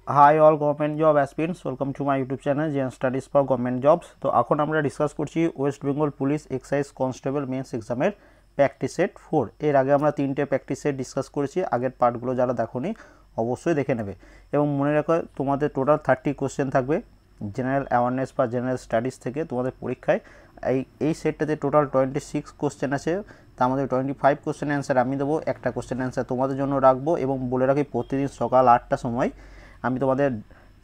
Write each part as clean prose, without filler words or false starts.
High all government job aspirants, welcome to my YouTube channel JN studies for government jobs. তো এখন আমরা discuss করছি West Bengal police excise constable men's এক্সামের practice set 4। এর আগে আমরা 3টে প্র্যাকটিস সেট ডিসকাস করেছি। আগের পার্টগুলো যারা দেখোনি অবশ্যই দেখে নেবে এবং মনে রাখো তোমাদের টোটাল 30 কোশ্চেন থাকবে জেনারেল অ্যাওয়ারনেস বা জেনারেল স্টাডিজ থেকে তোমাদের পরীক্ষায়। এই সেটটাতে টোটাল 26 কোশ্চেন আছে, তার মধ্যে 25 কোশ্চেন অ্যান্সার আমি দেবো, একটা কোশ্চেন অ্যান্সার তোমাদের জন্য রাখবো। এবং বলে রাখি প্রতিদিন সকাল 8টার সময় আমি তোমাদের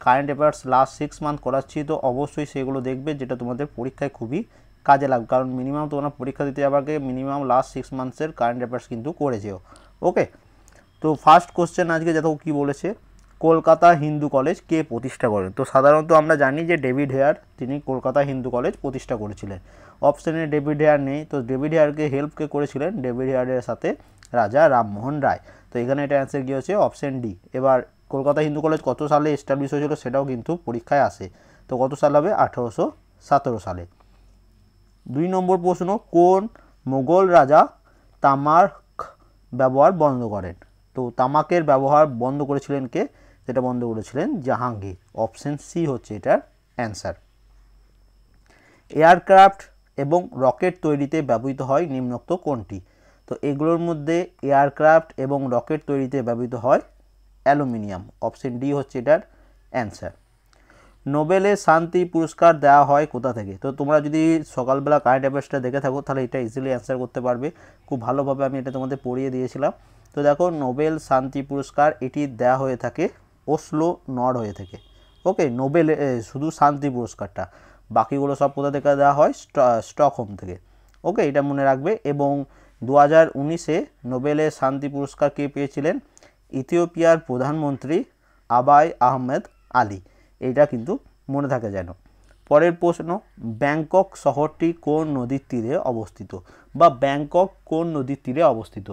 কারেন্ট অ্যাফেয়ার্স লাস্ট 6 মান্থ করাচ্ছি, তো অবশ্যই সেগুলো দেখবে, যেটা তোমাদের পরীক্ষায় খুবই কাজে লাগবে। কারণ মিনিমাম তোমরা পরীক্ষা দিতে যাওয়ার আগে মিনিমাম লাস্ট 6 মান্থসের কারেন্ট অ্যাফেয়ার্স কিন্তু করে যেও। ওকে, তো ফার্স্ট কোশ্চেন আজকে দেখো কী বলেছে, কলকাতা হিন্দু কলেজ কে প্রতিষ্ঠা করেন? তো সাধারণত আমরা জানি যে ডেভিড হেয়ার তিনি কলকাতা হিন্দু কলেজ প্রতিষ্ঠা করেছিলেন। অপশানে ডেভিড হেয়ার নেই, তো ডেভিড হেয়ারকে হেল্প কে করেছিলেন? ডেভিড হেয়ারের সাথে রাজা রামমোহন রায়। তো এখানে এটা অ্যান্সার কী হচ্ছে? Option D. এবার কলকাতা হিন্দু কলেজ কত সালে এস্টাবলিশ হয়েছিল সেটাও কিন্তু পরীক্ষায় আসে। তো কত সাল হবে? 1817 সালে। 2 নম্বর প্রশ্ন, কোন মোগল রাজা তামাক ব্যবহার বন্ধ করেন? তো তামাকের ব্যবহার বন্ধ করেছিলেন কে? সেটা বন্ধ করেছিলেন জাহাঙ্গীর। অপশন সি হচ্ছে এটার অ্যান্সার। এয়ারক্রাফট এবং রকেট তৈরিতে ব্যবহৃত হয় নিম্নোক্ত কোনটি? তো এগুলোর মধ্যে এয়ারক্রাফট এবং রকেট তৈরিতে ব্যবহৃত হয় অ্যালুমিনিয়াম। অপশন ডি হচ্ছে এটার অ্যান্সার। নোবেলের শান্তি পুরস্কার দেওয়া হয় কোথা থেকে? তো তোমরা যদি সকালবেলা কারেন্ট অ্যাফেয়ার্সটা দেখে থাকো তাহলে এটা ইজিলি অ্যান্সার করতে পারবে, খুব ভালোভাবে আমি এটা তোমাদের পড়িয়ে দিয়েছিলাম। তো দেখো, নোবেল শান্তি পুরস্কার এটি দেওয়া হয়ে থাকে ওসলো, নরওয়ে থেকে। ওকে, নোবেল শুধু শান্তি পুরস্কারটা, বাকিগুলো সব কোথা থেকে দেওয়া হয়? স্টকহোম থেকে। ওকে, এটা মনে রাখবে। এবং 2019-এ নোবেলের শান্তি পুরস্কার কে পেয়েছিলেন? ইথিওপিয়ার প্রধানমন্ত্রী আবাই আহমেদ আলী। এইটা কিন্তু মনে থাকে যেন। পরের প্রশ্ন, ব্যাংকক শহরটি কোন নদীর তীরে অবস্থিত? বা ব্যাংকক কোন নদীর তীরে অবস্থিত?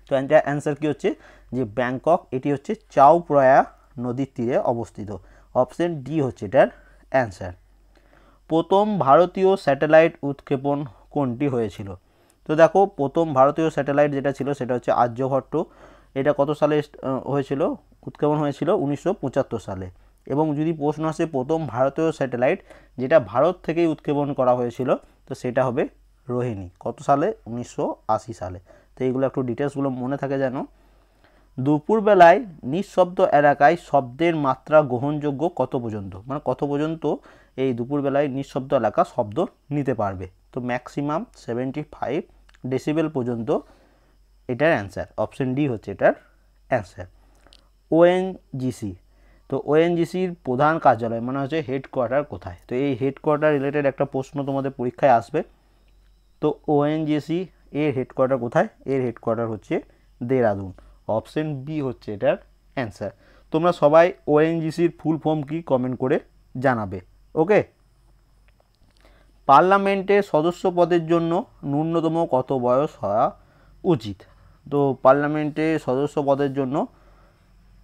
তো এটা অ্যান্সার কী হচ্ছে? যে ব্যাংকক এটি হচ্ছে চাও প্রয়া নদীর তীরে অবস্থিত। অপশন ডি হচ্ছে এটার অ্যান্সার। প্রথম ভারতীয় স্যাটেলাইট উৎক্ষেপণ কোনটি হয়েছিল? তো দেখো, প্রথম ভারতীয় স্যাটেলাইট যেটা ছিল সেটা হচ্ছে আর্যভট্ট। এটা কত সালে হয়েছিল? উৎক্ষেপণ হয়েছিল 1975 সালে। এবং যদি প্রশ্ন আসে প্রথম ভারতীয় স্যাটেলাইট যেটা ভারত থেকেই উৎক্ষেপণ করা হয়েছিল, তো সেটা হবে রোহিণী। কত সালে? 1980 সালে। তো এইগুলো একটু ডিটেলসগুলো মনে থাকে যেন। দুপুরবেলায় নিঃশব্দ এলাকায় শব্দের মাত্রা গ্রহণযোগ্য কত পর্যন্ত? মানে কত পর্যন্ত এই দুপুরবেলায় নিঃশব্দ এলাকা শব্দ নিতে পারবে? তো ম্যাক্সিমাম 75 ডেসিবেল পর্যন্ত এটার অ্যান্সার। অপশন ডি হচ্ছে এটার অ্যান্সার। ওএনজিসি, তো ওএনজিসির প্রধান কার্যালয় মানে হচ্ছে হেডকোয়ার্টার কোথায়? তো এই হেডকোয়ার্টার রিলেটেড একটা প্রশ্ন তোমাদের পরীক্ষায় আসবে। তো ওএনজিসি এর হেডকোয়ার্টার কোথায়? এর হেডকোয়ার্টার হচ্ছে দেরাদুন। অপশন বি হচ্ছে এটার অ্যান্সার। তোমরা সবাই ওএনজিসির ফুল ফর্ম কি কমেন্ট করে জানাবে। ওকে, পার্লামেন্টের সদস্য পদের জন্য ন্যূনতম কত বয়স হওয়া উচিত? তো পার্লামেন্টের সদস্য পদের জন্য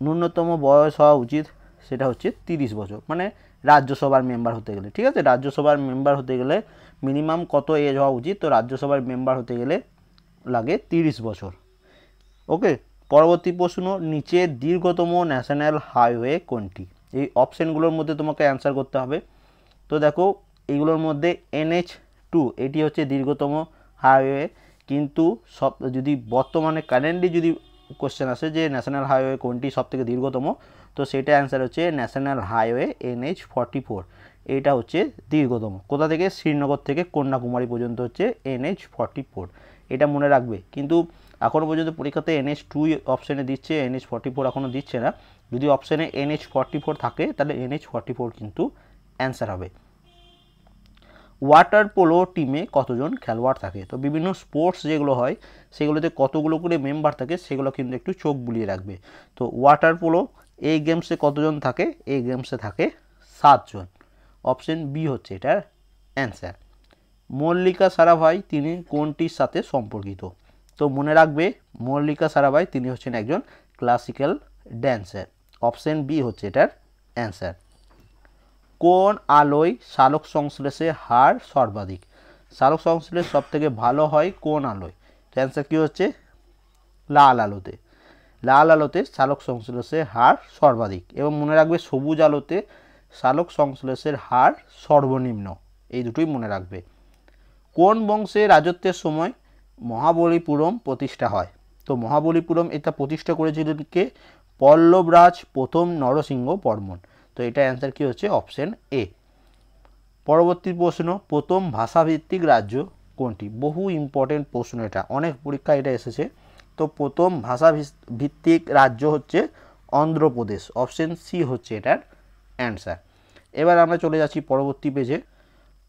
ন্যূনতম বয়স হওয়া উচিত সেটা হচ্ছে 30 বছর। মানে রাজ্যসভার মেম্বার হতে গেলে, ঠিক আছে, রাজ্যসভার মেম্বার হতে গেলে মিনিমাম কত এজ হওয়া উচিত? তো রাজ্যসভার মেম্বার হতে গেলে লাগে 30 বছর। ওকে, পরবর্তী প্রশ্ন, নিচের দীর্ঘতম ন্যাশনাল হাইওয়ে কোনটি? এই অপশানগুলোর মধ্যে তোমাকে অ্যান্সার করতে হবে। তো দেখো, এইগুলোর মধ্যে NH2 এটি হচ্ছে দীর্ঘতম হাইওয়ে, কিন্তু সব যদি বর্তমানে কারেন্টলি যদি কোশ্চেন আসে যে ন্যাশনাল হাইওয়ে কোনটি সবথেকে দীর্ঘতম, তো সেটা অ্যান্সার হচ্ছে ন্যাশনাল হাইওয়ে NH44। এইটা হচ্ছে দীর্ঘতম। কোথা থেকে? শ্রীনগর থেকে কন্যাকুমারী পর্যন্ত হচ্ছে NH44। এটা মনে রাখবে। কিন্তু এখনও পর্যন্ত পরীক্ষাতে NH2 অপশানে দিচ্ছে, NH44 এখনও দিচ্ছে না। যদি অপশানে NH44 থাকে তাহলে NH44 কিন্তু অ্যান্সার হবে। ওয়াটার পোলো টিমে কতজন খেলোয়াড় থাকে? তো বিভিন্ন স্পোর্টস যেগুলো হয় সেগুলোতে কতগুলো করে মেম্বার থাকে সেগুলো কিন্তু একটু চোখ বুলিয়ে রাখবে। তো ওয়াটার পোলো এই গেমসে কতজন থাকে? এই গেমসে থাকে 7 জন। অপশন বি হচ্ছে এটার অ্যান্সার। মল্লিকা সারাভাই তিনি কোনটির সাথে সম্পর্কিত? তো মনে রাখবে, মল্লিকা সারাভাই তিনি হচ্ছেন একজন ক্লাসিক্যাল ড্যান্সার। অপশন বি হচ্ছে এটার অ্যান্সার। কোন আলোয় সালোক সংশ্লেষে হার সর্বাধিক? সালোক সংশ্লেষ সব থেকে ভালো হয় কোন আলোয়? তো অ্যান্সার কী হচ্ছে? লাল আলোতে। লাল আলোতে সালোক সংশ্লেষের হার সর্বাধিক, এবং মনে রাখবে সবুজ আলোতে সালোক সংশ্লেষের হার সর্বনিম্ন। এই দুটোই মনে রাখবে। কোন বংশের রাজত্বের সময় মহাবলীপুরম প্রতিষ্ঠা হয়? তো মহাবলীপুরম এটা প্রতিষ্ঠা করেছিলেন কে? পল্লবরাজ প্রথম নরসিংহ বর্মন। তো এটা অ্যান্সার কি হচ্ছে? Option A. পরবর্তী প্রশ্ন, প্রথম ভাষাভিত্তিক রাজ্য কোনটি? বহু ইম্পর্টেন্ট প্রশ্ন, এটা অনেক পরীক্ষা এটা এসেছে। তো প্রথম ভাষা ভিত্তিক রাজ্য হচ্ছে অন্ধ্রপ্রদেশ। অপশন সি হচ্ছে এটার অ্যান্সার। এবার আমরা চলে যাচ্ছি পরবর্তী পেজে।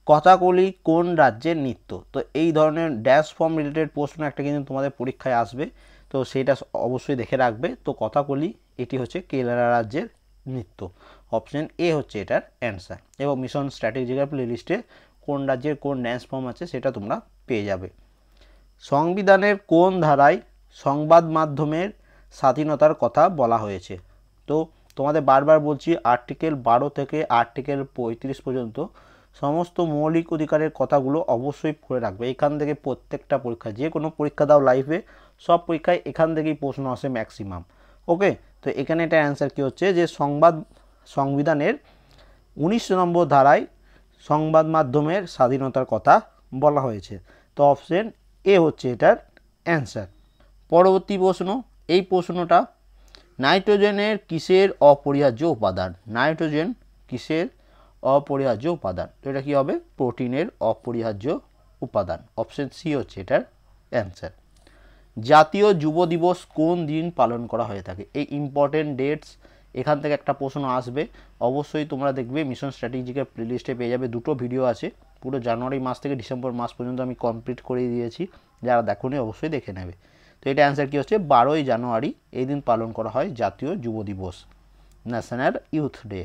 কথাকলি কোন রাজ্যের নৃত্য? তো এই ধরনের ড্যাশ ফর্ম রিলেটেড প্রশ্ন একটা কিন্তু তোমাদের পরীক্ষায় আসবে, তো সেটা অবশ্যই দেখে রাখবে। তো কথাকলি এটি হচ্ছে কেরালা রাজ্যের নৃত্য। অপশন এ হচ্ছে এটার অ্যান্সার। এবং মিশন স্ট্র্যাটেজিক্যাল প্লে লিস্টে কোন রাজ্যের কোন ড্যান্স ফর্ম আছে সেটা তোমরা পেয়ে যাবে। সংবিধানের কোন ধারায় সংবাদ মাধ্যমের স্বাধীনতার কথা বলা হয়েছে? তো তোমাদের বারবার বলছি, আর্টিকেল 12 থেকে আর্টিকেল 35 পর্যন্ত সমস্ত মৌলিক অধিকারের কথাগুলো অবশ্যই পড়ে রাখবে। এখান থেকে প্রত্যেকটা পরীক্ষা, যে কোনো পরীক্ষা দাও লাইফে, সব পরীক্ষায় এখান থেকেই প্রশ্ন আসে ম্যাক্সিমাম। ওকে, তো এখানে এটা অ্যান্সার কী হচ্ছে যে সংবিধানের 19 নম্বর ধারায় সংবাদ মাধ্যমের স্বাধীনতার কথা বলা হয়েছে। তো অপশন এ হচ্ছে এটার অ্যান্সার। পরবর্তী প্রশ্ন, এই প্রশ্নটা নাইট্রোজেনের কিসের অপরিহার্য উপাদান? নাইট্রোজেন কিসের অপরিহার্য উপাদান? তো এটা কী হবে? প্রোটিনের অপরিহার্য উপাদান। অপশন সি হচ্ছে এটার অ্যান্সার। জাতীয় যুব দিবস কোন দিন পালন করা হয়ে থাকে? এই ইম্পর্টেন্ট ডেটস, এখান থেকে একটা প্রশ্ন আসবে। অবশ্যই তোমরা দেখবে মিশন স্ট্র্যাটেজিক্যাল প্লেলিস্টে পেয়ে যাবে, দুটো ভিডিও আছে। পুরো জানুয়ারি মাস থেকে ডিসেম্বর মাস পর্যন্ত আমি কমপ্লিট করে দিয়েছি, যারা দেখোনি অবশ্যই দেখে নেবে। তো এটা অ্যান্সার কী হচ্ছে? 12ই জানুয়ারি এই দিন পালন করা হয় জাতীয় যুব দিবস, ন্যাশনাল ইউথ ডে।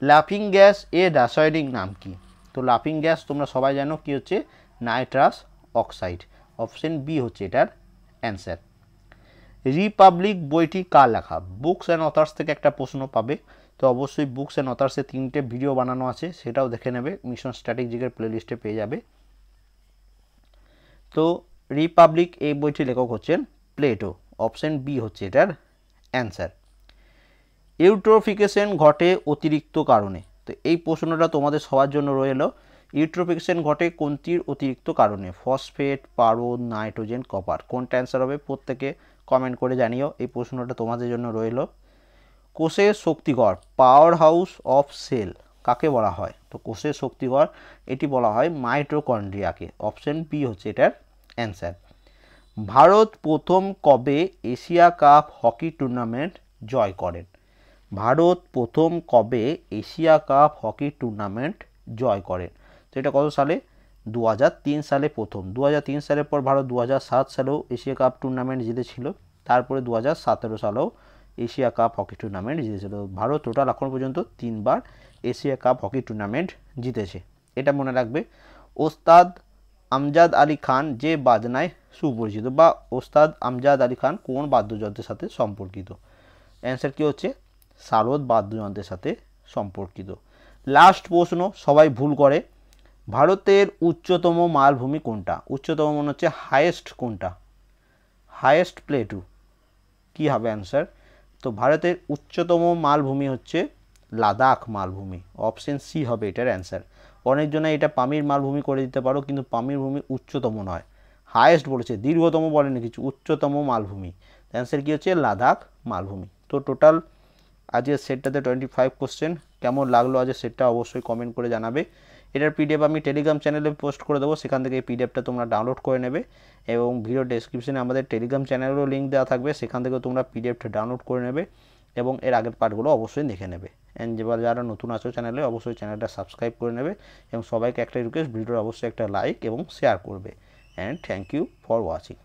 লাফিং গ্যাস এর রাসায়নিক নাম কি? তো লাফিং গ্যাস তোমরা সবাই জানো কি হচ্ছে? Nitrous oxide. অপশন বি হচ্ছে এটার অ্যান্সার। রিপাবলিক বইটি কার লেখা? বুকস অ্যান্ড অথার্স থেকে একটা প্রশ্ন পাবে। তো অবশ্যই বুকস অ্যান্ড অথার্সে 3টে ভিডিও বানানো আছে, সেটাও দেখে নেবে, মিশন স্ট্র্যাটেজিক্যাল প্লেলিস্টে পেয়ে যাবে। তো রিপাবলিক এই বইটির লেখক হচ্ছেন প্লেটো। অপশন বি হচ্ছে এটার অ্যান্সার। ইউট্রোফিকেশন ঘটে অতিরিক্ত কারণে? তো এই প্রশ্নটা তোমাদের সবার জন্য রইল। ইউট্রোফিকেশন ঘটে কোনটির অতিরিক্ত কারণে? ফসফেট, পারদ, নাইট্রোজেন, কপার। কোনটা অ্যান্সার হবে প্রত্যেকে কমেন্ট করে জানিও, এই প্রশ্নটা তোমাদের জন্য রইল। কোষের শক্তিঘর, পাওয়ার হাউস অফ সেল, কাকে বলা হয়? তো কোষের শক্তিঘর এটি বলা হয় মাইটোকন্ড্রিয়াকে। অপশন বি হচ্ছে এটার অ্যান্সার। ভারত প্রথম কবে এশিয়া কাপ হকি টুর্নামেন্ট জয় করেন? ভারত প্রথম কবে এশিয়া কাপ হকি টুর্নামেন্ট জয় করেন? তো এটা কত সালে? 2003 সালে প্রথম। 2003 সালের পর ভারত 2007 সালেও এশিয়া কাপ টুর্নামেন্ট জিতেছিল, তারপরে 2017 সালেও এশিয়া কাপ হকি টুর্নামেন্ট জিতেছিল। ভারত টোটাল এখন পর্যন্ত 3বার এশিয়া কাপ হকি টুর্নামেন্ট জিতেছে, এটা মনে রাখবে। ওস্তাদ আমজাদ আলী খান যে বাজনায় সুপরিচিত, বা ওস্তাদ আমজাদ আলী খান কোন বাদ্যযন্ত্রের সাথে সম্পর্কিত? অ্যান্সার কি হচ্ছে? সারদ বাদ্যযন্ত্রের সাথে সম্পর্কিত। লাস্ট প্রশ্ন, সবাই ভুল করে, ভারতের উচ্চতম মালভূমি কোনটা? উচ্চতম মনে হচ্ছে হাইয়েস্ট কোনটা? হাইয়েস্ট প্লেটু, কী হবে অ্যান্সার? তো ভারতের উচ্চতম মালভূমি হচ্ছে লাদাখ মালভূমি। অপশন সি হবে এটার অ্যান্সার। অনেকজনে এটা পামির মালভূমি করে দিতে পারো, কিন্তু পামির ভূমি উচ্চতম নয়, হাইয়েস্ট বলেছে, দীর্ঘতম বলেনি কিছু, উচ্চতম মালভূমি। অ্যান্সার কী হচ্ছে? লাদাখ মালভূমি। তো টোটাল আজকের সেটটাতে 25 কোশ্চেন। কেমন লাগলো আজকের সেটটা অবশ্যই কমেন্ট করে জানাবে। এটার পিডিএফ আমি টেলিগ্রাম চ্যানেলে পোস্ট করে দেবো, সেখান থেকে এই পিডিএফটা তোমরা ডাউনলোড করে নেবে, এবং ভিডিও ডেসক্রিপশনে আমাদের টেলিগ্রাম চ্যানেলেরও লিঙ্ক দেওয়া থাকবে, সেখান থেকেও তোমরা পিডিএফটা ডাউনলোড করে নেবে এবং এর আগের পার্টগুলো অবশ্যই দেখে নেবে। অ্যান্ড যারা নতুন আছো চ্যানেলে, অবশ্যই চ্যানেলটা সাবস্ক্রাইব করে নেবে, এবং সবাইকে একটা রিকোয়েস্ট, ভিডিওর অবশ্যই একটা লাইক এবং শেয়ার করবে। And thank you for watching.